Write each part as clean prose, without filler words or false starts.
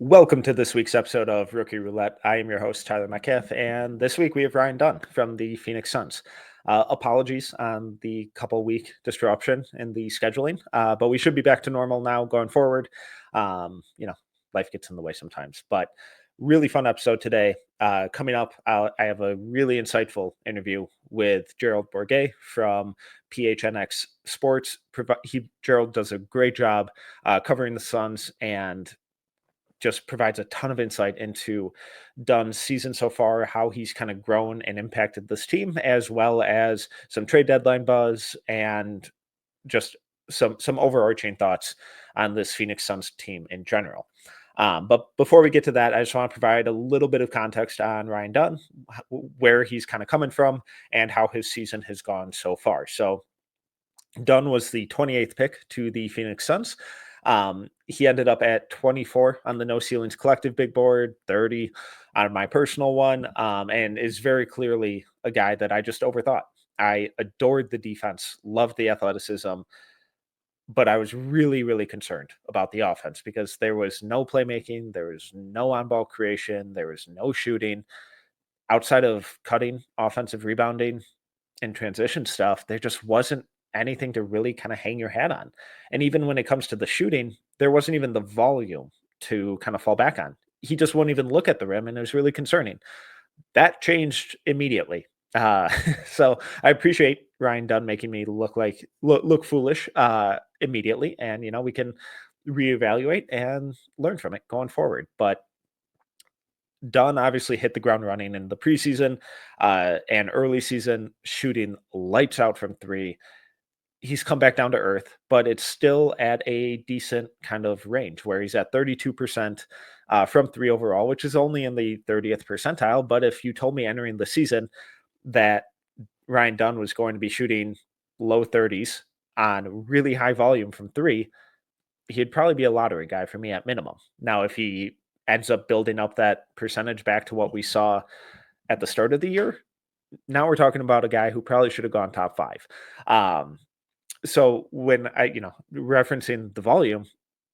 Welcome to this week's episode of Rookie Roulette. I am your host, Tyler Metcalf, and this week we have Ryan Dunn from the Phoenix Suns. Apologies on the couple week disruption in the scheduling, but we should be back to normal now going forward. You know, life gets in the way sometimes, but really fun episode today. Coming up, I have a really insightful interview with Gerald Bourguet from PHNX Sports. Gerald does a great job covering the Suns and just provides a ton of insight into Dunn's season so far, how he's kind of grown and impacted this team, as well as some trade deadline buzz and just some overarching thoughts on this Phoenix Suns team in general. But before we get to that, I just want to provide a little bit of context on Ryan Dunn, where he's kind of coming from, and how his season has gone so far. So Dunn was the 28th pick to the Phoenix Suns. He ended up at 24 on the No Ceilings Collective big board, 30 on my personal one, and is very clearly a guy that I just overthought. I adored the defense, loved the athleticism, but I was really, really concerned about the offense because there was no playmaking, there was no on ball creation, there was no shooting. Outside of cutting, offensive rebounding, and transition stuff, there just wasn't anything to really kind of hang your hat on. And even when it comes to the shooting, there wasn't even the volume to kind of fall back on. He just wouldn't even look at the rim, and it was really concerning. That changed immediately. Uh, so I appreciate Ryan Dunn making me look foolish immediately, and we can reevaluate and learn from it going forward. But Dunn obviously hit the ground running in the preseason and early season, shooting lights out from three. He's come back down to earth, but it's still at a decent kind of range where he's at 32% from three overall, which is only in the 30th percentile. But if you told me entering the season that Ryan Dunn was going to be shooting low 30s on really high volume from three, he'd probably be a lottery guy for me at minimum. Now, if he ends up building up that percentage back to what we saw at the start of the year, now we're talking about a guy who probably should have gone top five. So when referencing the volume,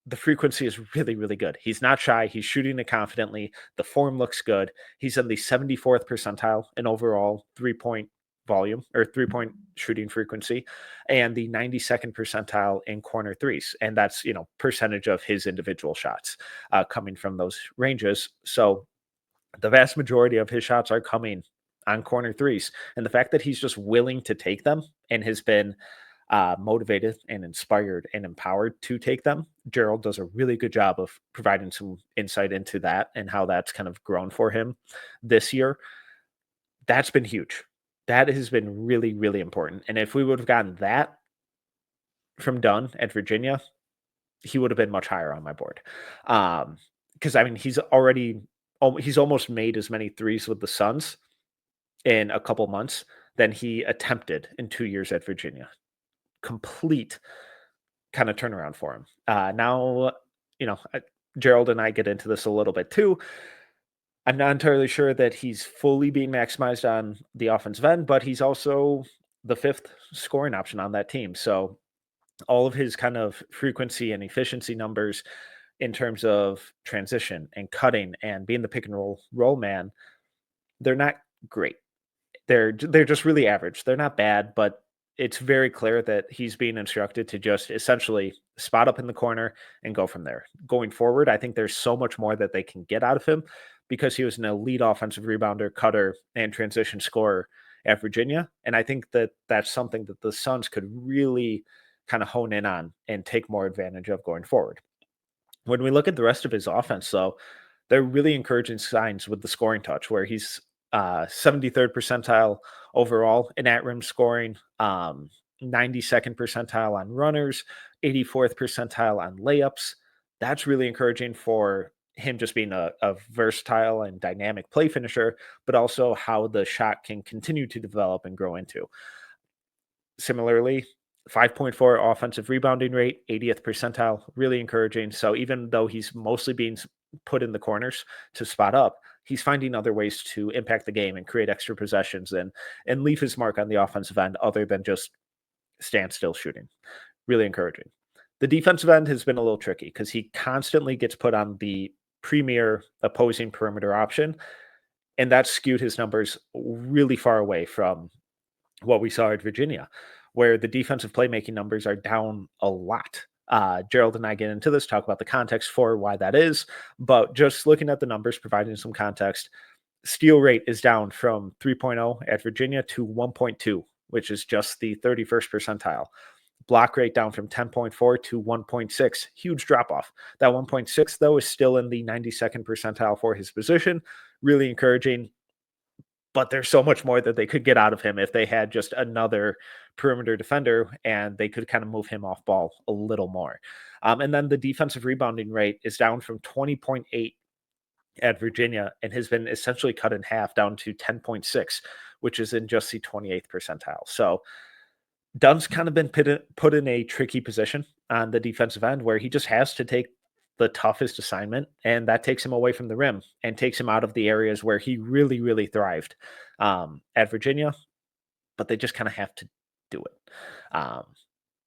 the frequency is really, really good. He's not shy. He's shooting it confidently. The form looks good. He's in the 74th percentile in overall 3-point volume or 3-point shooting frequency and the 92nd percentile in corner threes. And that's, percentage of his individual shots coming from those ranges. So the vast majority of his shots are coming on corner threes. And the fact that he's just willing to take them and has been motivated and inspired and empowered to take them. Gerald does a really good job of providing some insight into that and how that's kind of grown for him this year. That's been huge. That has been really, really important. And if we would have gotten that from Dunn at Virginia, he would have been much higher on my board. Because he's almost made as many threes with the Suns in a couple months than he attempted in 2 years at Virginia. Complete kind of turnaround for him. Now, Gerald and I get into this a little bit too. I'm not entirely sure that he's fully being maximized on the offensive end, but he's also the fifth scoring option on that team. So all of his kind of frequency and efficiency numbers in terms of transition and cutting and being the pick and roll man, they're not great. They're just really average. They're not bad, but it's very clear that he's being instructed to just essentially spot up in the corner and go from there. Going forward, I think there's so much more that they can get out of him because he was an elite offensive rebounder, cutter, and transition scorer at Virginia. And I think that that's something that the Suns could really kind of hone in on and take more advantage of going forward. When we look at the rest of his offense, though, they're really encouraging signs with the scoring touch, where he's 73rd percentile overall in at-rim scoring, 92nd percentile on runners, 84th percentile on layups. That's really encouraging for him just being a versatile and dynamic play finisher, but also how the shot can continue to develop and grow into. Similarly, 5.4 offensive rebounding rate, 80th percentile, really encouraging. So even though he's mostly being put in the corners to spot up, he's finding other ways to impact the game and create extra possessions and leave his mark on the offensive end other than just standstill shooting. Really encouraging. The defensive end has been a little tricky because he constantly gets put on the premier opposing perimeter option. And that skewed his numbers really far away from what we saw at Virginia, where the defensive playmaking numbers are down a lot. Gerald and I get into this, talk about the context for why that is, but just looking at the numbers, providing some context, steal rate is down from 3.0 at Virginia to 1.2, which is just the 31st percentile. Block rate down from 10.4 to 1.6, huge drop off. That 1.6, though, is still in the 92nd percentile for his position. Really encouraging, but there's so much more that they could get out of him if they had just another perimeter defender and they could kind of move him off ball a little more. And then the defensive rebounding rate is down from 20.8 at Virginia and has been essentially cut in half down to 10.6, which is in just the 28th percentile. So Dunn's kind of been put in a tricky position on the defensive end where he just has to take the toughest assignment, and that takes him away from the rim and takes him out of the areas where he really, really thrived at Virginia, but they just kind of have to do it.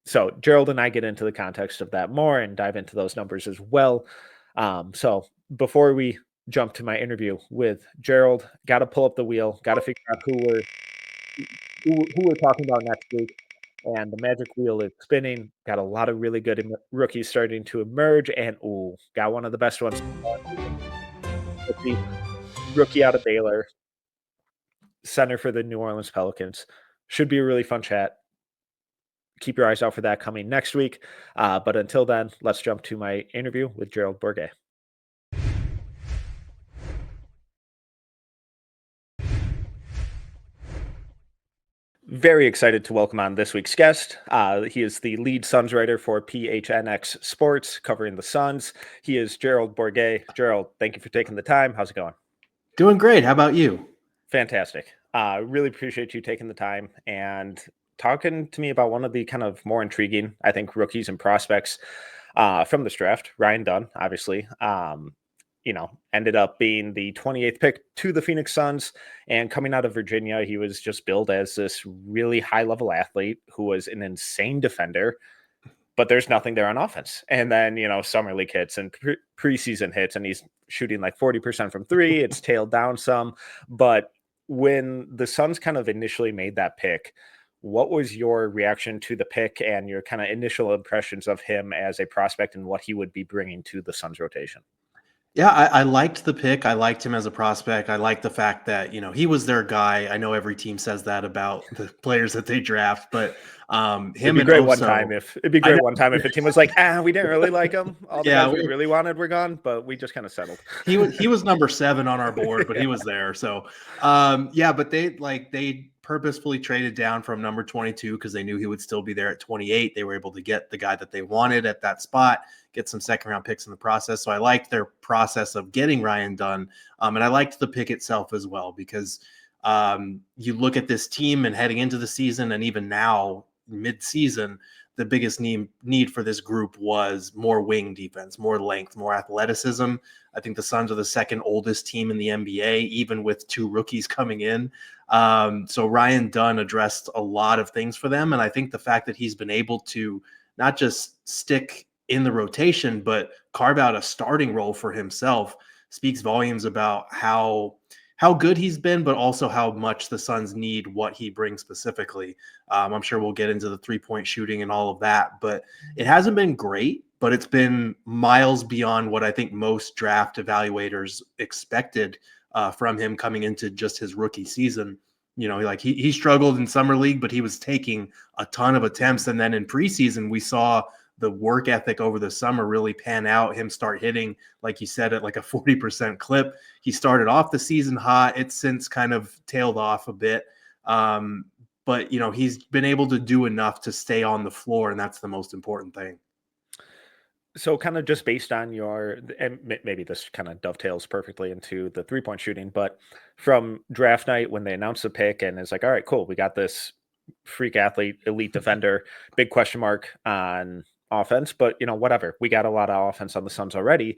So Gerald and I get into the context of that more and dive into those numbers as well. So before we jump to my interview with Gerald, got to pull up the wheel, got to figure out who we're talking about next week. And the magic wheel is spinning. Got a lot of really good rookies starting to emerge, and got one of the best ones. The rookie out of Baylor, center for the New Orleans Pelicans. Should be a really fun chat. Keep your eyes out for that coming next week. But until then, let's jump to my interview with Gerald Bourguet. Very excited to welcome on this week's guest. He is the lead Suns writer for PHNX Sports, covering the Suns. He is Gerald Bourguet. Gerald, thank you for taking the time. How's it going? Doing great. How about you? Fantastic. Really appreciate you taking the time and talking to me about one of the kind of more intriguing, I think, rookies and prospects from this draft, Ryan Dunn, obviously. Ended up being the 28th pick to the Phoenix Suns, and coming out of Virginia, he was just billed as this really high-level athlete who was an insane defender, but there's nothing there on offense. And then, summer league hits and preseason hits, and he's shooting like 40% from three. It's tailed down some. But when the Suns kind of initially made that pick, what was your reaction to the pick and your kind of initial impressions of him as a prospect and what he would be bringing to the Suns rotation? Yeah, I liked the pick. I liked him as a prospect. I liked the fact that, he was their guy. I know every team says that about the players that they draft, but him it'd be and great Oso, one time if a team was like, we didn't really like him. All the guys we really wanted were gone, but we just kind of settled. He was number 7 on our board, but he was there. So but they purposefully traded down from number 22 because they knew he would still be there at 28. They were able to get the guy that they wanted at that spot, get some second round picks in the process. So I liked their process of getting Ryan Dunn. And I liked the pick itself as well, because you look at this team and heading into the season, and even now mid-season, the biggest need for this group was more wing defense, more length, more athleticism. I think the Suns are the second oldest team in the NBA, even with 2 rookies coming in. So Ryan Dunn addressed a lot of things for them. And I think the fact that he's been able to not just stick in the rotation, but carve out a starting role for himself speaks volumes about how good he's been, but also how much the Suns need what he brings specifically. I'm sure we'll get into the 3-point shooting and all of that, but it hasn't been great, but it's been miles beyond what I think most draft evaluators expected from him coming into just his rookie season. He struggled in summer league, but he was taking a ton of attempts. And then in preseason, we saw the work ethic over the summer really pan out, him start hitting, like you said, at like a 40% clip. He started off the season hot. It's since kind of tailed off a bit. But he's been able to do enough to stay on the floor, and that's the most important thing. So kind of just based on and maybe this kind of dovetails perfectly into the 3-point shooting, but from draft night when they announced the pick and it's like, all right, cool, we got this freak athlete, elite defender, big question mark on offense, but whatever, we got a lot of offense on the Suns already.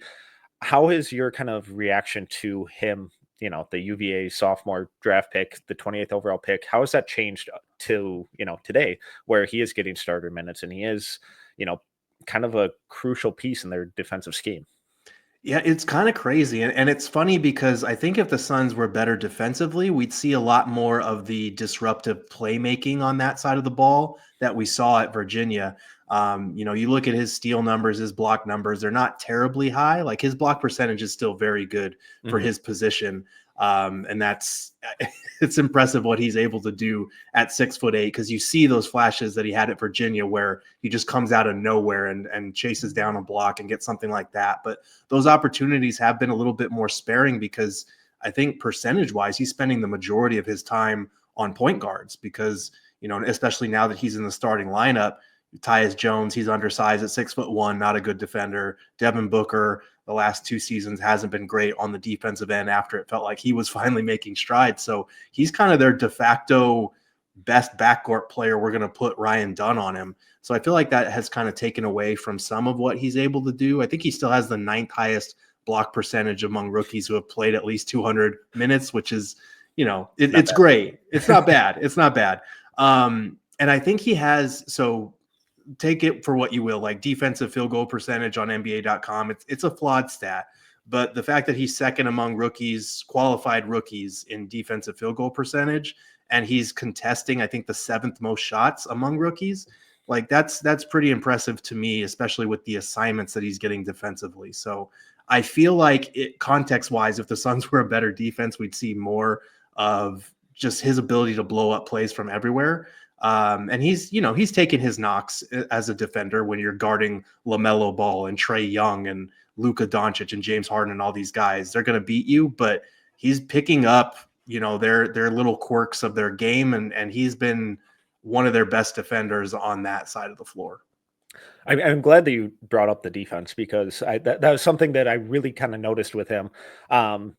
How is your kind of reaction to him, the UVA sophomore draft pick, the 28th overall pick? How has that changed to today, where he is getting starter minutes and he is kind of a crucial piece in their defensive scheme? Yeah, it's kind of crazy. And it's funny because I think if the Suns were better defensively, we'd see a lot more of the disruptive playmaking on that side of the ball that we saw at Virginia. You look at his steal numbers, his block numbers, they're not terribly high. Like his block percentage is still very good for Mhm. his position. And that's it's impressive what he's able to do at 6'8", because you see those flashes that he had at Virginia where he just comes out of nowhere and chases down a block and gets something like that. But those opportunities have been a little bit more sparing because I think percentage wise, he's spending the majority of his time on point guards because, especially now that he's in the starting lineup. Tyus Jones, he's undersized at 6'1", not a good defender. Devin Booker, the last 2 seasons, hasn't been great on the defensive end after it felt like he was finally making strides. So he's kind of their de facto best backcourt player. We're going to put Ryan Dunn on him. So I feel like that has kind of taken away from some of what he's able to do. I think he still has the 9th highest block percentage among rookies who have played at least 200 minutes, which is, Not it's bad. great. It's not bad. It's not bad. And I think he has, so take it for what you will, like defensive field goal percentage on NBA.com. It's a flawed stat, but the fact that he's second among rookies, qualified rookies in defensive field goal percentage, and he's contesting, I think, the 7th most shots among rookies. Like that's pretty impressive to me, especially with the assignments that he's getting defensively. So I feel like context wise, if the Suns were a better defense, we'd see more of just his ability to blow up plays from everywhere. And he's taken his knocks as a defender when you're guarding LaMelo Ball and Trae Young and Luka Doncic and James Harden and all these guys. They're going to beat you, but he's picking up, their little quirks of their game, and he's been one of their best defenders on that side of the floor. I'm glad that you brought up the defense because that was something that I really kind of noticed with him um,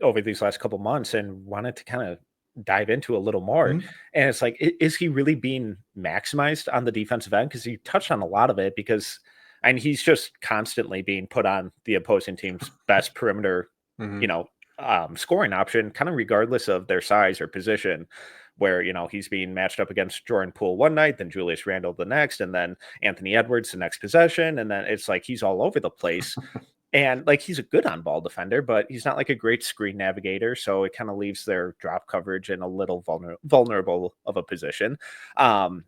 over these last couple months and wanted to kind of dive into a little more. Mhm. And it's like, is he really being maximized on the defensive end? Because you touched on a lot of it because, and he's just constantly being put on the opposing team's best perimeter, you Mhm. know, scoring option, kind of regardless of their size or position. Where he's being matched up against Jordan Poole one night, then Julius Randle the next, and then Anthony Edwards the next possession, and then it's like he's all over the place. And like he's a good on ball defender, but he's not like a great screen navigator. So it kind of leaves their drop coverage in a little vulnerable of a position. Um,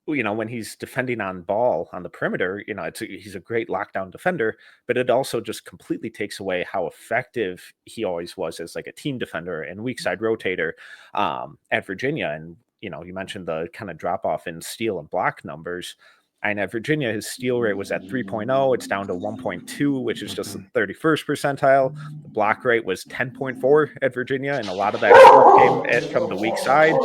when he's defending on ball on the perimeter, he's a great lockdown defender, but it also just completely takes away how effective he always was as like a team defender and weak side rotator at Virginia. And you mentioned the kind of drop off in steal and block numbers. And at Virginia, his steal rate was at 3.0. It's down to 1.2, which is just the Mhm. 31st percentile. The block rate was 10.4 at Virginia, and a lot of that stuff came from the weak side.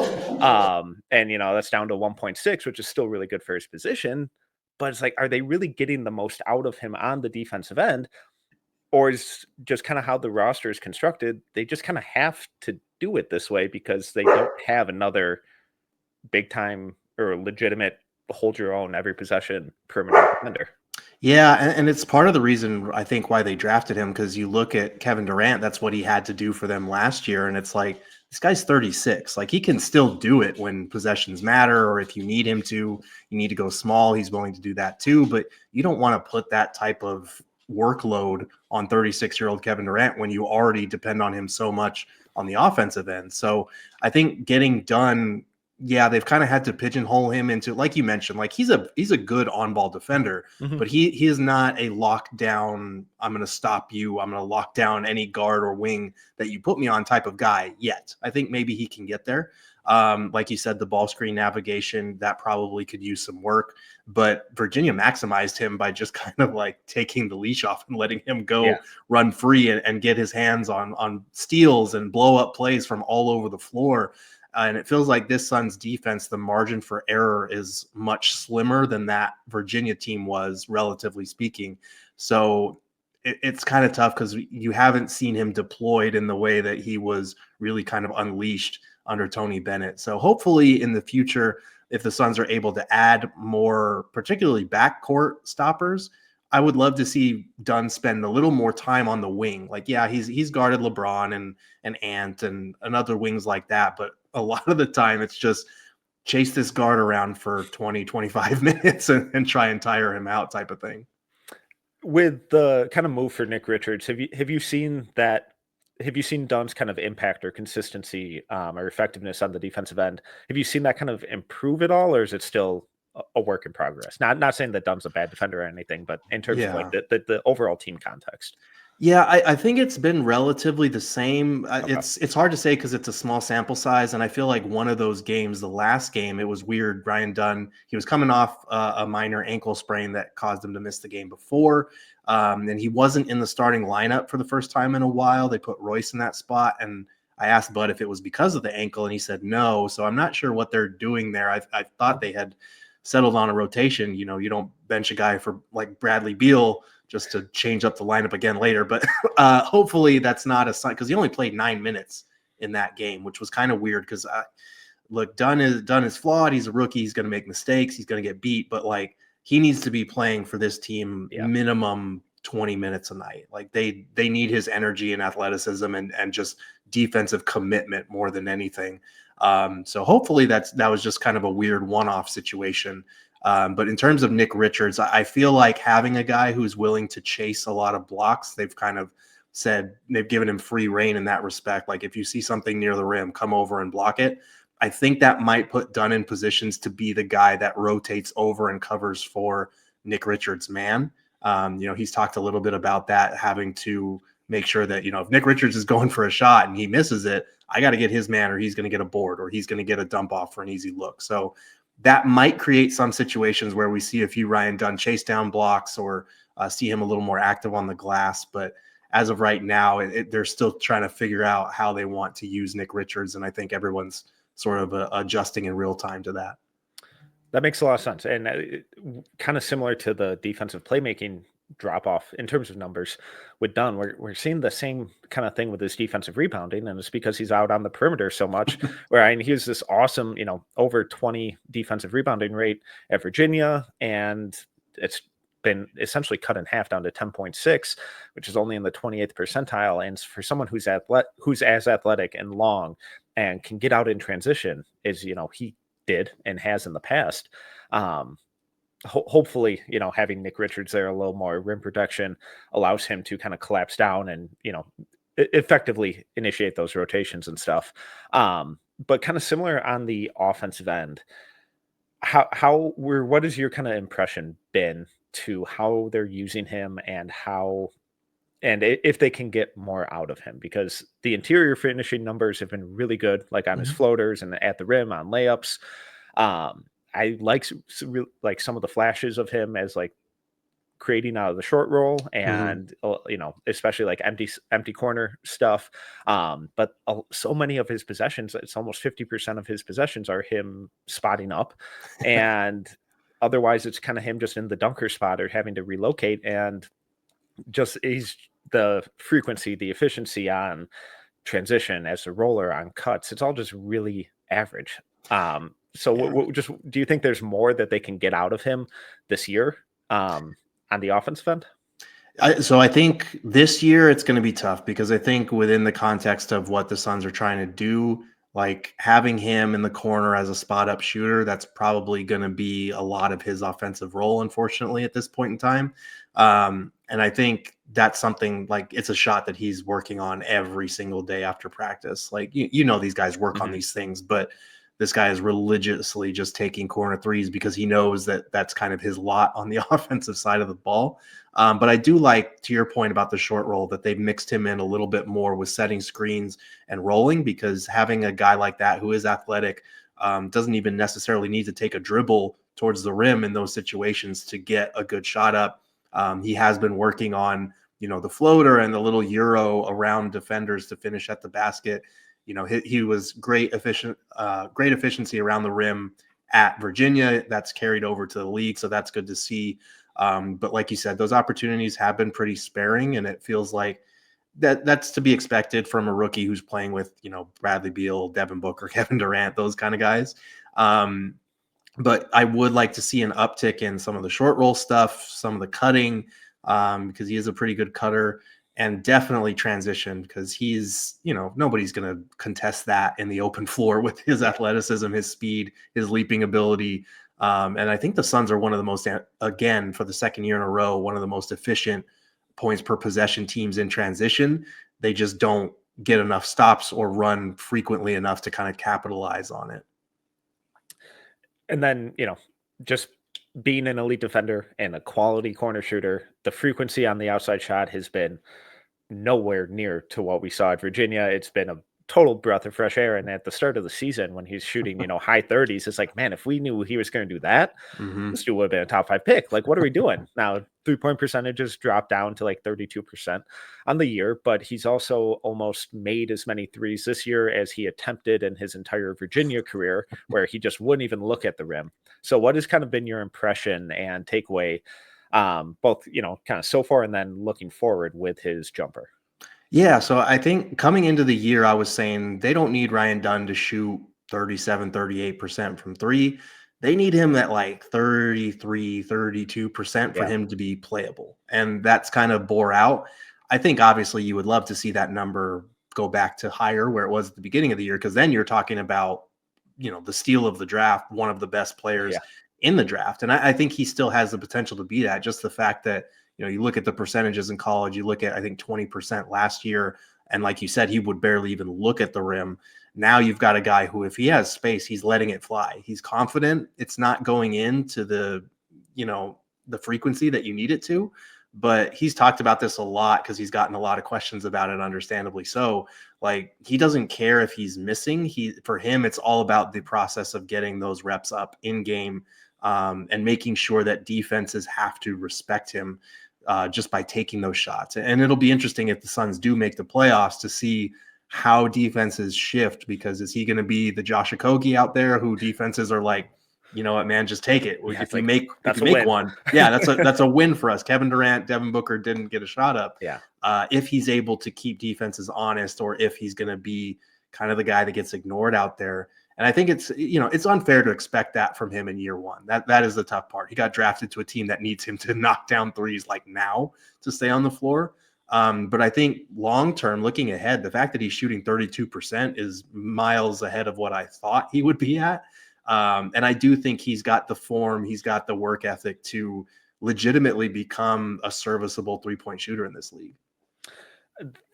And that's down to 1.6, which is still really good for his position. But it's like, are they really getting the most out of him on the defensive end? Or is just kind of how the roster is constructed, they just kind of have to do it this way because they don't have another big time or legitimate hold your own every possession perimeter defender. Yeah, and it's part of the reason I think why they drafted him, because you look at Kevin Durant, that's what he had to do for them last year, and it's like this guy's 36. Like he can still do it when possessions matter, or if you need him to, you need to go small, he's willing to do that too. But you don't want to put that type of workload on 36-year-old Kevin Durant when you already depend on him so much on the offensive end. So I think getting done. Yeah, they've kind of had to pigeonhole him into, like you mentioned, like he's a good on-ball defender, Mhm. but he is not a lockdown, I'm going to stop you, I'm going to lock down any guard or wing that you put me on type of guy yet. I think maybe he can get there. Like you said, the ball screen navigation, that probably could use some work, but Virginia maximized him by just kind of like taking the leash off and letting him Yeah. go run free and get his hands on steals and blow up plays from all over the floor. And it feels like this Suns defense, the margin for error is much slimmer than that Virginia team was, relatively speaking. So it's kind of tough because you haven't seen him deployed in the way that he was really kind of unleashed under Tony Bennett. So hopefully in the future, if the Suns are able to add more, particularly backcourt stoppers, I would love to see Dunn spend a little more time on the wing. Like, yeah, he's guarded LeBron and Ant and other wings like that, but a lot of the time it's just chase this guard around for 20, 25 minutes and try and tire him out type of thing. with the kind of move for Nick Richards, have you seen that? Have you seen Dunn's kind of impact or consistency or effectiveness on the defensive end? Have you seen that kind of improve at all, or is it still a work in progress? Not saying that Dunn's a bad defender or anything, but in terms of like Yeah. the overall team context. Yeah, I think it's been relatively the same. Okay. It's hard to say because it's a small sample size, and I feel like one of those games, the last game, it was weird. Brian Dunn, he was coming off a minor ankle sprain that caused him to miss the game before, and he wasn't in the starting lineup for the first time in a while. They put Royce in that spot, and I asked Bud if it was because of the ankle, and he said no. So I'm not sure what they're doing there. I thought they had settled on a rotation. You know, you don't bench a guy for like Bradley Beal just to change up the lineup again later. But hopefully that's not a sign because he only played 9 minutes in that game, which was kind of weird because look, Dunn is flawed. He's a rookie. He's going to make mistakes. He's going to get beat. But like he needs to be playing for this team Yeah. minimum 20 minutes a night. Like they need his energy and athleticism and just defensive commitment more than anything. So hopefully that was just kind of a weird one-off situation. But in terms of Nick Richards, I feel like having a guy who's willing to chase a lot of blocks, they've kind of said they've given him free reign in that respect. Like if you see something near the rim, come over and block it. I think that might put Dunn in positions to be the guy that rotates over and covers for Nick Richards' man. He's talked a little bit about that, having to make sure that, if Nick Richards is going for a shot and he misses it, I got to get his man or he's going to get a board or he's going to get a dump off for an easy look. So that might create some situations where we see a few Ryan Dunn chase down blocks or see him a little more active on the glass. But as of right now, they're still trying to figure out how they want to use Nick Richards. And I think everyone's sort of adjusting in real time to that. That makes a lot of sense, and kind of similar to the defensive playmaking drop off in terms of numbers with Dunn. We're seeing the same kind of thing with his defensive rebounding, and it's because he's out on the perimeter so much. Where I mean, he was this awesome, over 20 defensive rebounding rate at Virginia, and it's been essentially cut in half down to 10.6, which is only in the 28th percentile. And for someone who's as athletic and long and can get out in transition, he did and has in the past. Hopefully, having Nick Richards there, a little more rim protection allows him to kind of collapse down and, effectively initiate those rotations and stuff. But kind of similar on the offensive end, what has your kind of impression been to how they're using him and if they can get more out of him, because the interior finishing numbers have been really good, like on his floaters and at the rim on layups. I like some of the flashes of him as like creating out of the short roll and especially like empty corner stuff. But so many of his possessions, it's almost 50% of his possessions are him spotting up, and otherwise it's kind of him just in the dunker spot or having to relocate, and just he's the frequency, the efficiency on transition as a roller on cuts, it's all just really average. So just do you think there's more that they can get out of him this year on the offensive end? So I think this year it's going to be tough because I think within the context of what the Suns are trying to do, like having him in the corner as a spot up shooter, that's probably going to be a lot of his offensive role, unfortunately, at this point in time. And I think that's something like it's a shot that he's working on every single day after practice. Like, these guys work on these things, but this guy is religiously just taking corner threes because he knows that that's kind of his lot on the offensive side of the ball. But I do like, to your point about the short roll, that they've mixed him in a little bit more with setting screens and rolling, because having a guy like that who is athletic doesn't even necessarily need to take a dribble towards the rim in those situations to get a good shot up. He has been working on, the floater and the little Euro around defenders to finish at the basket. He was great efficiency around the rim at Virginia. That's carried over to the league, so that's good to see. But like you said, those opportunities have been pretty sparing, and it feels like that's to be expected from a rookie who's playing with, Bradley Beal, Devin Booker, Kevin Durant, those kind of guys. But I would like to see an uptick in some of the short roll stuff, some of the cutting, because he is a pretty good cutter, and definitely transition, because he's, nobody's going to contest that in the open floor with his athleticism, his speed, his leaping ability. And I think the Suns are one of the most, again, for the second year in a row, one of the most efficient points per possession teams in transition. They just don't get enough stops or run frequently enough to kind of capitalize on it. And then, just being an elite defender and a quality corner shooter, the frequency on the outside shot has been nowhere near to what we saw at Virginia. It's been a total breath of fresh air. And at the start of the season, when he's shooting, high 30s, it's like, man, if we knew he was going to do that, Mm-hmm. this dude would have been a top 5 pick. Like, what are we doing? Now, 3-point percentages dropped down to like 32% on the year, but he's also almost made as many threes this year as he attempted in his entire Virginia career, where he just wouldn't even look at the rim. So, what has kind of been your impression and takeaway, both, kind of so far and then looking forward with his jumper? Yeah, so I think coming into the year, I was saying they don't need Ryan Dunn to shoot 37, 38% from three. They need him at like 33, 32% for Yeah. him to be playable. And that's kind of bore out. I think obviously you would love to see that number go back to higher where it was at the beginning of the year, because then you're talking about, the steal of the draft, one of the best players Yeah. in the draft. And I think he still has the potential to be that. Just the fact that, you look at the percentages in college, you look at, I think, 20% last year. And like you said, he would barely even look at the rim. Now you've got a guy who, if he has space, he's letting it fly. He's confident. It's not going into the frequency that you need it to. But he's talked about this a lot because he's gotten a lot of questions about it, understandably so. Like, he doesn't care if he's missing. For him, it's all about the process of getting those reps up in game, and making sure that defenses have to respect him, just by taking those shots. And it'll be interesting if the Suns do make the playoffs to see how defenses shift, because is he going to be the Josh Okogie out there who defenses are like, you know what, man, just take it. Yeah, If you make win. one, yeah, that's a win for us. Kevin Durant, Devin Booker didn't get a shot up. Yeah. If he's able to keep defenses honest, or if he's going to be kind of the guy that gets ignored out there. And I think it's unfair to expect that from him in year one. That is the tough part. He got drafted to a team that needs him to knock down threes like now to stay on the floor. But I think long term, looking ahead, the fact that he's shooting 32% is miles ahead of what I thought he would be at. And I do think he's got the form, he's got the work ethic to legitimately become a serviceable 3-point shooter in this league.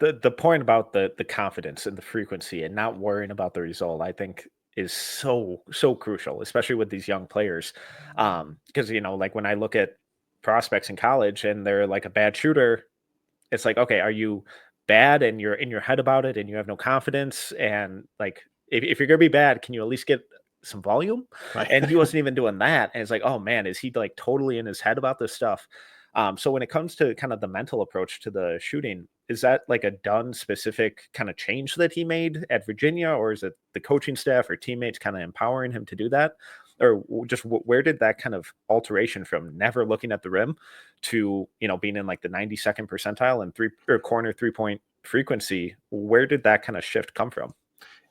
The point about the confidence and the frequency and not worrying about the result, I think, is so crucial, especially with these young players. Because like when I look at prospects in college and they're like a bad shooter, it's like, okay, are you bad and you're in your head about it and you have no confidence? And like, if you're gonna be bad, can you at least get some volume? Right. And he wasn't even doing that. And it's like, oh man, is he like totally in his head about this stuff? So when it comes to kind of the mental approach to the shooting, is that like a Dunn specific kind of change that he made at Virginia, or is it the coaching staff or teammates kind of empowering him to do that? Or just where did that kind of alteration from never looking at the rim to, being in like the 92nd percentile and corner 3-point frequency, where did that kind of shift come from?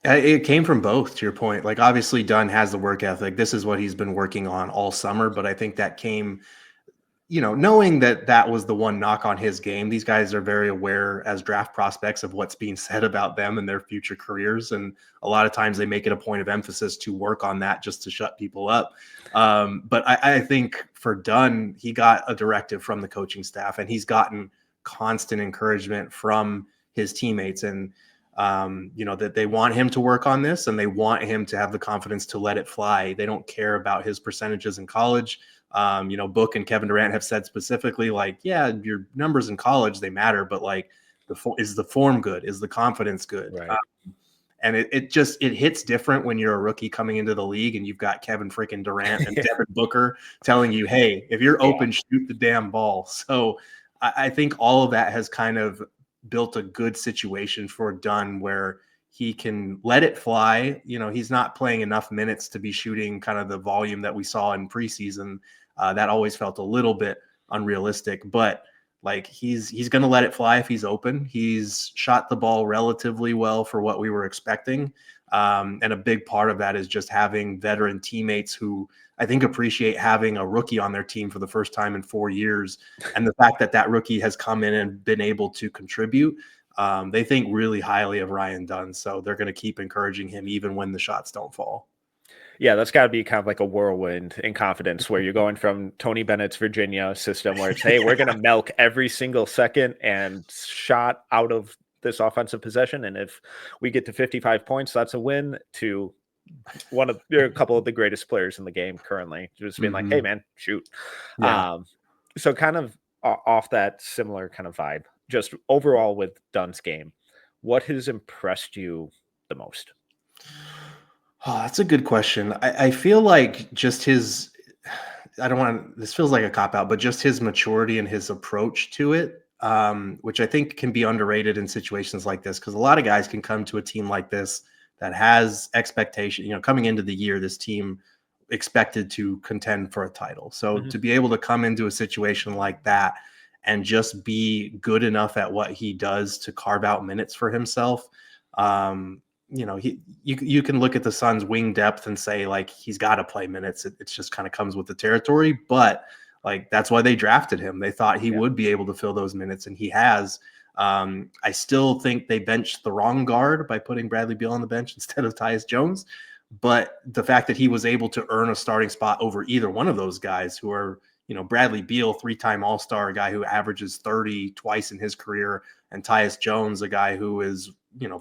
It came from both, to your point. Like, obviously Dunn has the work ethic. This is what he's been working on all summer, but I think that came, knowing that was the one knock on his game. These guys are very aware as draft prospects of what's being said about them and their future careers. And a lot of times they make it a point of emphasis to work on that just to shut people up. But I think for Dunn, he got a directive from the coaching staff, and he's gotten constant encouragement from his teammates. And, that they want him to work on this, and they want him to have the confidence to let it fly. They don't care about his percentages in college. Book and Kevin Durant have said specifically, like, yeah, your numbers in college, they matter, but like, is the form good? Is the confidence good? Right. And it hits different when you're a rookie coming into the league and you've got Kevin freaking Durant and Devin Booker telling you, hey, if you're open, shoot the damn ball. So I think all of that has kind of built a good situation for Dunn where he can let it fly. He's not playing enough minutes to be shooting kind of the volume that we saw in preseason. That always felt a little bit unrealistic, but like, he's going to let it fly if he's open. He's shot the ball relatively well for what we were expecting. And a big part of that is just having veteran teammates who I think appreciate having a rookie on their team for the first time in 4 years. And the fact that rookie has come in and been able to contribute, they think really highly of Ryan Dunn. So they're going to keep encouraging him even when the shots don't fall. Yeah, that's got to be kind of like a whirlwind in confidence where you're going from Tony Bennett's Virginia system where it's, hey, we're going to milk every single second and shot out of this offensive possession. And if we get to 55 points, that's a win, to a couple of the greatest players in the game currently just being like, hey, man, shoot. Yeah. So kind of off that similar kind of vibe, just overall with Dunn's game, what has impressed you the most? Oh, that's a good question. I feel like just his, I don't want to, this feels like a cop out, but just his maturity and his approach to it, which I think can be underrated in situations like this, because a lot of guys can come to a team like this that has expectation. Coming into the year, this team expected to contend for a title. So to be able to come into a situation like that and just be good enough at what he does to carve out minutes for himself. You can look at the Suns' wing depth and say, like, he's got to play minutes. It's just kind of comes with the territory, but like, that's why they drafted him. They thought he would be able to fill those minutes, and he has. I still think they benched the wrong guard by putting Bradley Beal on the bench instead of Tyus Jones. But the fact that he was able to earn a starting spot over either one of those guys, who are, Bradley Beal, 3-time All-Star, a guy who averages 30 twice in his career, and Tyus Jones, a guy who is,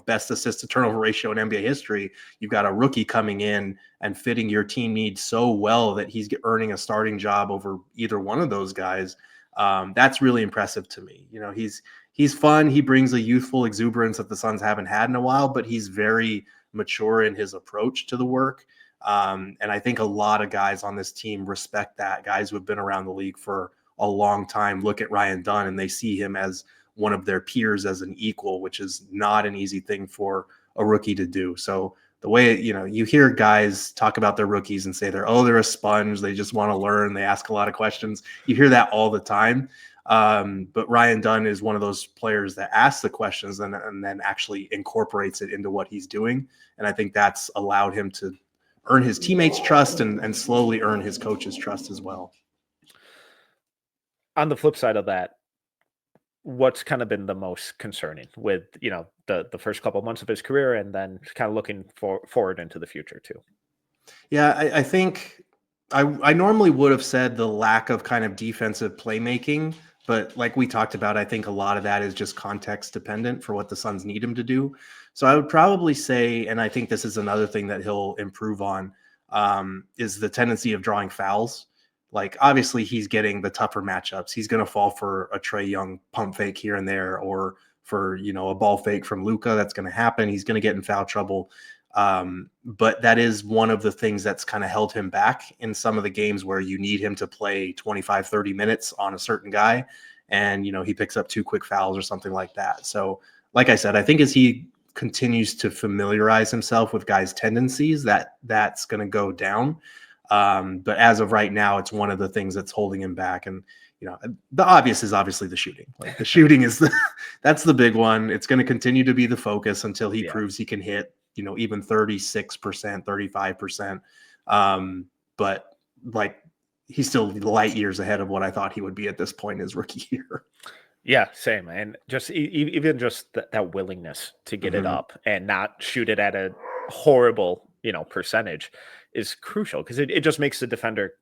best assist to turnover ratio in NBA history. You've got a rookie coming in and fitting your team needs so well that he's earning a starting job over either one of those guys. That's really impressive to me. He's fun. He brings a youthful exuberance that the Suns haven't had in a while, but he's very mature in his approach to the work. And I think a lot of guys on this team respect that. Guys who have been around the league for a long time look at Ryan Dunn and they see him as one of their peers, as an equal, which is not an easy thing for a rookie to do. So the way, you hear guys talk about their rookies and say they're a sponge. They just want to learn. They ask a lot of questions. You hear that all the time. But Ryan Dunn is one of those players that asks the questions and then actually incorporates it into what he's doing. And I think that's allowed him to earn his teammates' trust and slowly earn his coach's trust as well. On the flip side of that, what's kind of been the most concerning with, the first couple of months of his career and then kind of looking forward into the future too? Yeah, I think I normally would have said the lack of kind of defensive playmaking, but like we talked about, I think a lot of that is just context dependent for what the Suns need him to do. So I would probably say, and I think this is another thing that he'll improve on, is the tendency of drawing fouls. Like, obviously he's getting the tougher matchups. He's going to fall for a Trae Young pump fake here and there, or for, a ball fake from Luka. That's going to happen. He's going to get in foul trouble. But that is one of the things that's kind of held him back in some of the games where you need him to play 25, 30 minutes on a certain guy. And, he picks up 2 quick fouls or something like that. So like I said, I think as he continues to familiarize himself with guys' tendencies, that's going to go down. But as of right now, it's one of the things that's holding him back. And, the obvious is obviously the shooting. Like, the shooting is that's the big one. It's going to continue to be the focus until he proves he can hit, even 36%, 35%. But like, he's still light years ahead of what I thought he would be at this point in his rookie year. Yeah, same. And just even just that willingness to get it up and not shoot it at a horrible, percentage is crucial, because it just makes the defender,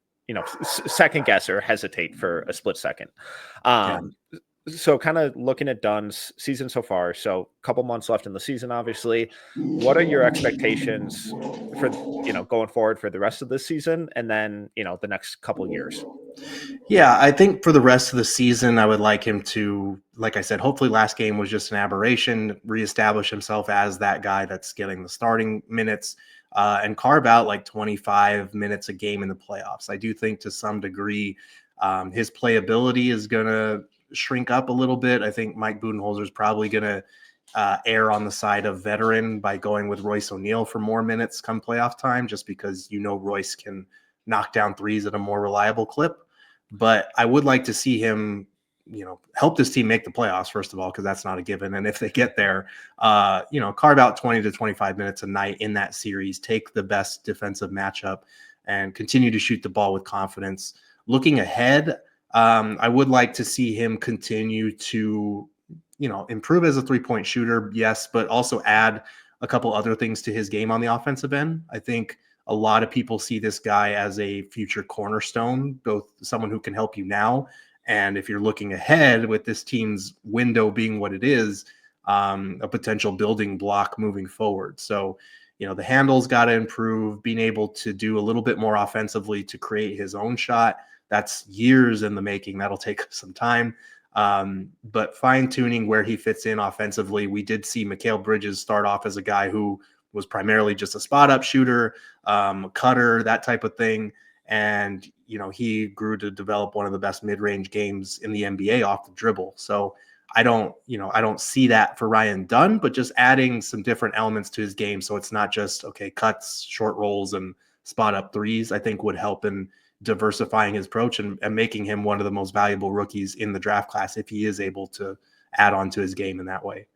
second guess or hesitate for a split second. So kind of looking at Dunn's season so far, so a couple months left in the season, obviously, what are your expectations for, going forward for the rest of this season and then, the next couple years? Yeah, I think for the rest of the season, I would like him to, like I said, hopefully last game was just an aberration, reestablish himself as that guy that's getting the starting minutes, and carve out like 25 minutes a game in the playoffs. I do think to some degree his playability is going to shrink up a little bit. I think Mike Budenholzer is probably going to err on the side of veteran by going with Royce O'Neal for more minutes come playoff time, just because Royce can knock down threes at a more reliable clip. But I would like to see him, help this team make the playoffs, first of all, because that's not a given. And if they get there, carve out 20 to 25 minutes a night in that series, take the best defensive matchup, and continue to shoot the ball with confidence. Looking ahead, I would like to see him continue to, improve as a 3-point shooter, yes, but also add a couple other things to his game on the offensive end. I think a lot of people see this guy as a future cornerstone, both someone who can help you now, and if you're looking ahead with this team's window being what it is, a potential building block moving forward. So, the handle's got to improve, being able to do a little bit more offensively to create his own shot. That's years in the making. That'll take some time. But fine tuning where he fits in offensively. We did see Mikal Bridges start off as a guy who was primarily just a spot up shooter, cutter, that type of thing. And, he grew to develop one of the best mid-range games in the NBA off the dribble. So I don't see that for Ryan Dunn, but just adding some different elements to his game. So it's not just, cuts, short rolls, and spot up threes, I think would help in diversifying his approach and making him one of the most valuable rookies in the draft class if he is able to add on to his game in that way.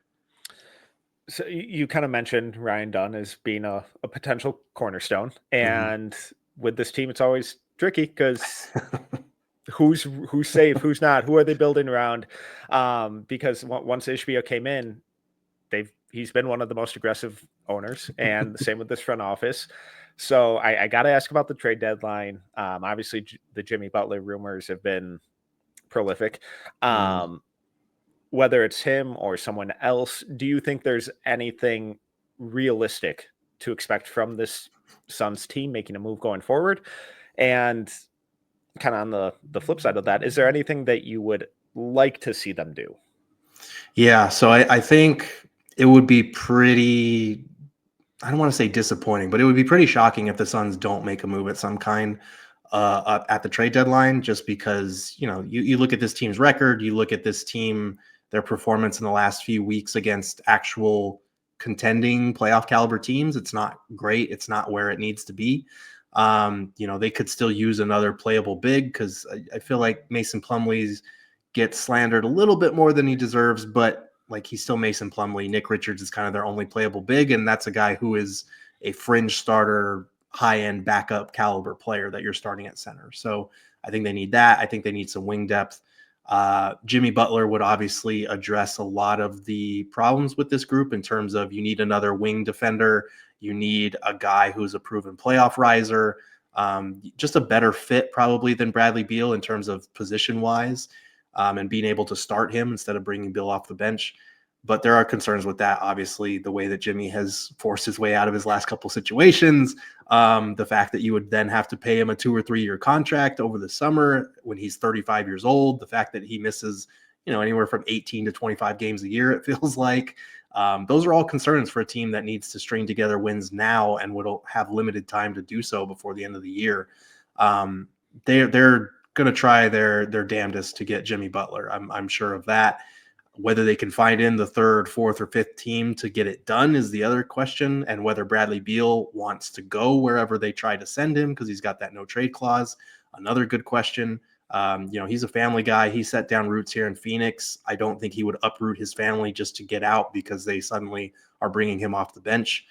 So you kind of mentioned Ryan Dunn as being a potential cornerstone. And with this team, it's always tricky because who's safe, who's not, who are they building around? Because once HBO came in, he's been one of the most aggressive owners, and the same with this front office. So I got to ask about the trade deadline. Obviously, the Jimmy Butler rumors have been prolific. Whether it's him or someone else, do you think there's anything realistic to expect from this Suns team making a move going forward? And kind of on the flip side of that, is there anything that you would like to see them do? Yeah, so I think it would be pretty, I don't want to say disappointing, but it would be pretty shocking if the Suns don't make a move at some kind at the trade deadline, just because, you look at this team's record, you look at this team, their performance in the last few weeks against actual contending playoff caliber teams. It's not great. It's not where it needs to be. They could still use another playable big, because I feel like Mason Plumlee's gets slandered a little bit more than he deserves, but he's still Mason Plumlee. Nick Richards is kind of their only playable big, and that's a guy who is a fringe starter, high-end backup caliber player that you're starting at center. So I think they need that. I think they need some wing depth. Jimmy Butler would obviously address a lot of the problems with this group in terms of, you need another wing defender. You need a guy who's a proven playoff riser, just a better fit probably than Bradley Beal in terms of position-wise, and being able to start him instead of bringing Bill off the bench. But there are concerns with that. Obviously, the way that Jimmy has forced his way out of his last couple situations, the fact that you would then have to pay him a 2 or 3 year contract over the summer when he's 35 years old, the fact that he misses, anywhere from 18 to 25 games a year, it feels like. Those are all concerns for a team that needs to string together wins now and would have limited time to do so before the end of the year. They're going to try their damnedest to get Jimmy Butler. I'm sure of that. Whether they can find in the third, fourth, or fifth team to get it done is the other question, and whether Bradley Beal wants to go wherever they try to send him because he's got that no trade clause. Another good question. He's a family guy. He set down roots here in Phoenix. I don't think he would uproot his family just to get out because they suddenly are bringing him off the bench.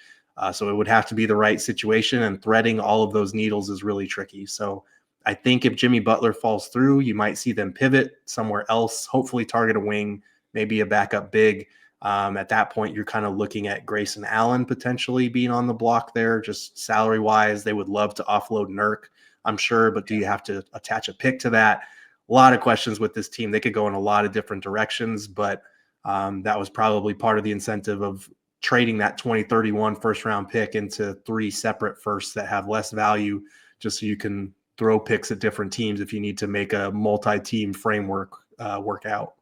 So it would have to be the right situation, and threading all of those needles is really tricky. So I think if Jimmy Butler falls through, you might see them pivot somewhere else, hopefully target a wing, maybe a backup big. At that point, you're kind of looking at Grayson Allen potentially being on the block there, just salary-wise. They would love to offload Nurk, I'm sure, but do you have to attach a pick to that? A lot of questions with this team. They could go in a lot of different directions, but that was probably part of the incentive of trading that 2031 first-round pick into 3 separate firsts that have less value, just so you can throw picks at different teams if you need to make a multi-team framework work out.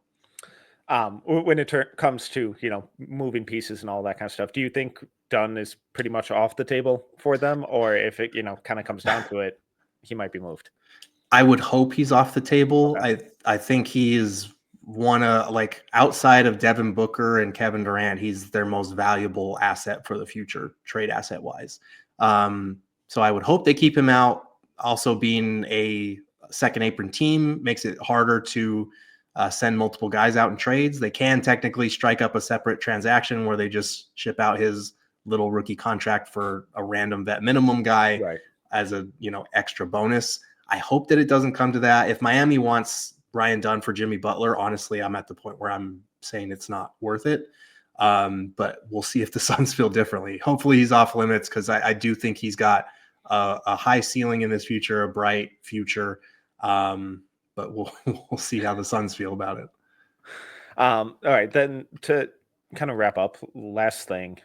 When it comes to, moving pieces and all that kind of stuff, do you think Dunn is pretty much off the table for them? Or if it, kind of comes down to it, he might be moved? I would hope he's off the table. Okay. I think he is outside of Devin Booker and Kevin Durant, he's their most valuable asset for the future, trade asset wise. So I would hope they keep him out. Also, being a second apron team makes it harder to send multiple guys out in trades. They can technically strike up a separate transaction where they just ship out his little rookie contract for a random vet minimum guy, Right, as a extra bonus. I hope that it doesn't come to that. If Miami wants Ryan Dunn for Jimmy Butler, honestly, I'm at the point where I'm saying it's not worth it. But we'll see if the Suns feel differently. Hopefully he's off limits, because I do think he's got a high ceiling in this future, a bright future. But we'll see how the Suns feel about it. All right, then to kind of wrap up, last thing,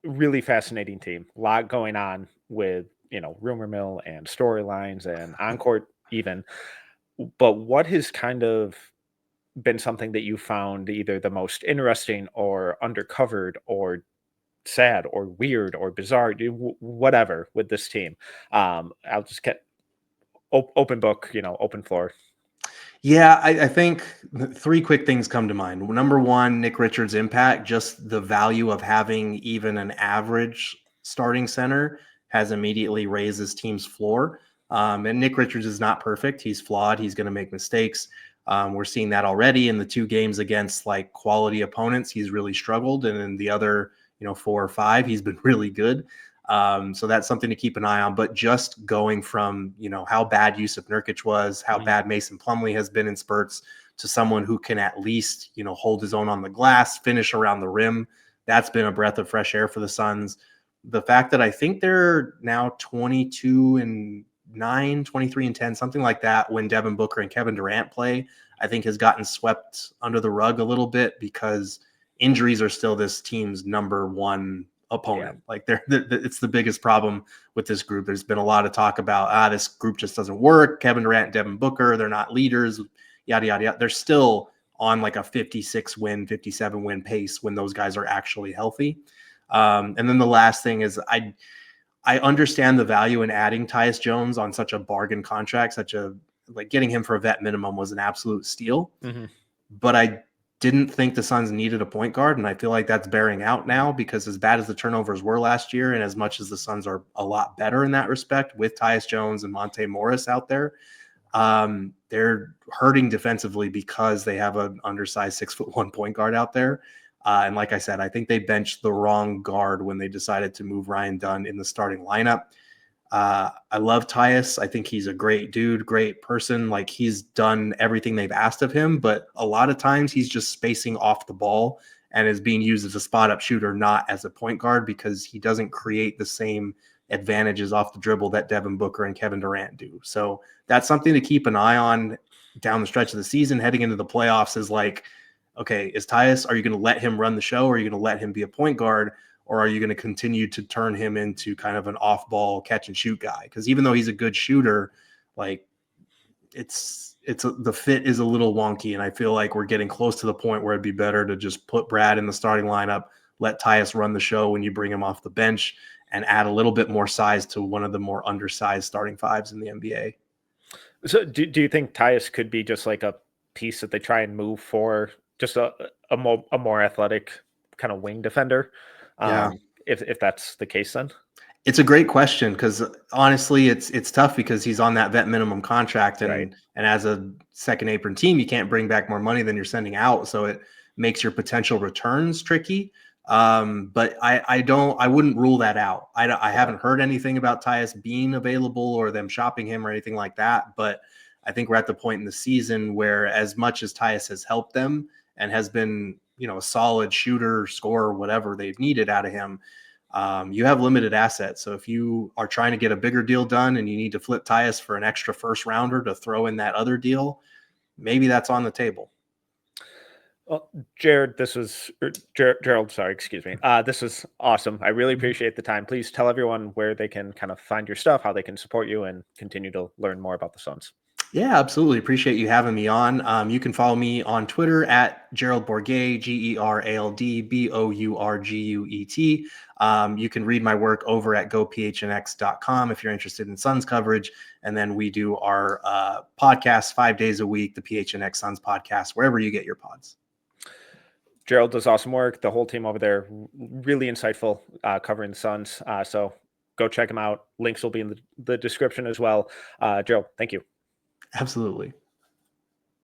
really fascinating team. A lot going on with, rumor mill and storylines and on-court even. But what has kind of been something that you found either the most interesting or undercovered or sad or weird or bizarre, whatever with this team? I'll just get open book, open floor. Yeah, I think three quick things come to mind. Number one, Nick Richards' impact, just the value of having even an average starting center has immediately raised his team's floor. And Nick Richards is not perfect. He's flawed. He's going to make mistakes. We're seeing that already in the two games against like quality opponents. He's really struggled. And in the other, 4 or 5, he's been really good. So that's something to keep an eye on. But just going from, how bad Yusuf Nurkic was, how bad Mason Plumlee has been in spurts, to someone who can at least, hold his own on the glass, finish around the rim. That's been a breath of fresh air for the Suns. The fact that I think they're now 22-9, 23-10, something like that, when Devin Booker and Kevin Durant play, I think has gotten swept under the rug a little bit because injuries are still this team's number one opponent. Like it's the biggest problem with this group. There's been a lot of talk about this group just doesn't work. Kevin Durant, Devin Booker, they're not leaders, yada yada yada. They're still on like a 56 win, 57 win pace when those guys are actually healthy. And then the last thing is I understand the value in adding Tyus Jones on such a bargain contract, like getting him for a vet minimum was an absolute steal. Mm-hmm. But I didn't think the Suns needed a point guard, and I feel like that's bearing out now because as bad as the turnovers were last year, and as much as the Suns are a lot better in that respect with Tyus Jones and Monte Morris out there, they're hurting defensively because they have an undersized 6'1" point guard out there. And like I said, I think they benched the wrong guard when they decided to move Ryan Dunn in the starting lineup. I love Tyus. I think he's a great dude, great person. Like he's done everything they've asked of him, but a lot of times he's just spacing off the ball and is being used as a spot up shooter, not as a point guard, because he doesn't create the same advantages off the dribble that Devin Booker and Kevin Durant do. So that's something to keep an eye on down the stretch of the season, heading into the playoffs, is like, okay, is Tyus, are you going to let him run the show? Or are you going to let him be a point guard? Or are you going to continue to turn him into kind of an off-ball catch and shoot guy? Because even though he's a good shooter, like the fit is a little wonky, and I feel like we're getting close to the point where it'd be better to just put Brad in the starting lineup, let Tyus run the show when you bring him off the bench, and add a little bit more size to one of the more undersized starting fives in the NBA. So do you think Tyus could be just like a piece that they try and move for just a more athletic kind of wing defender? Yeah. If that's the case, then it's a great question, because honestly, it's tough because he's on that vet minimum contract, and right. And as a second apron team, you can't bring back more money than you're sending out, so it makes your potential returns tricky. But I wouldn't rule that out. I haven't heard anything about Tyus being available or them shopping him or anything like that. But I think we're at the point in the season where, as much as Tyus has helped them and has been, a solid shooter, scorer, whatever they've needed out of him, you have limited assets. So if you are trying to get a bigger deal done and you need to flip Tyus for an extra first rounder to throw in that other deal, maybe that's on the table. Well, Jared, this was Gerald. Sorry, excuse me. This was awesome. I really appreciate the time. Please tell everyone where they can kind of find your stuff, how they can support you, and continue to learn more about the Suns. Yeah, absolutely. Appreciate you having me on. You can follow me on Twitter at Gerald Bourguet, GeraldBourguet. You can read my work over at gophnx.com if you're interested in Suns coverage. And then we do our podcast 5 days a week, the PHNX Suns podcast, wherever you get your pods. Gerald does awesome work. The whole team over there, really insightful covering the Suns. So go check them out. Links will be in the description as well. Gerald, thank you. Absolutely.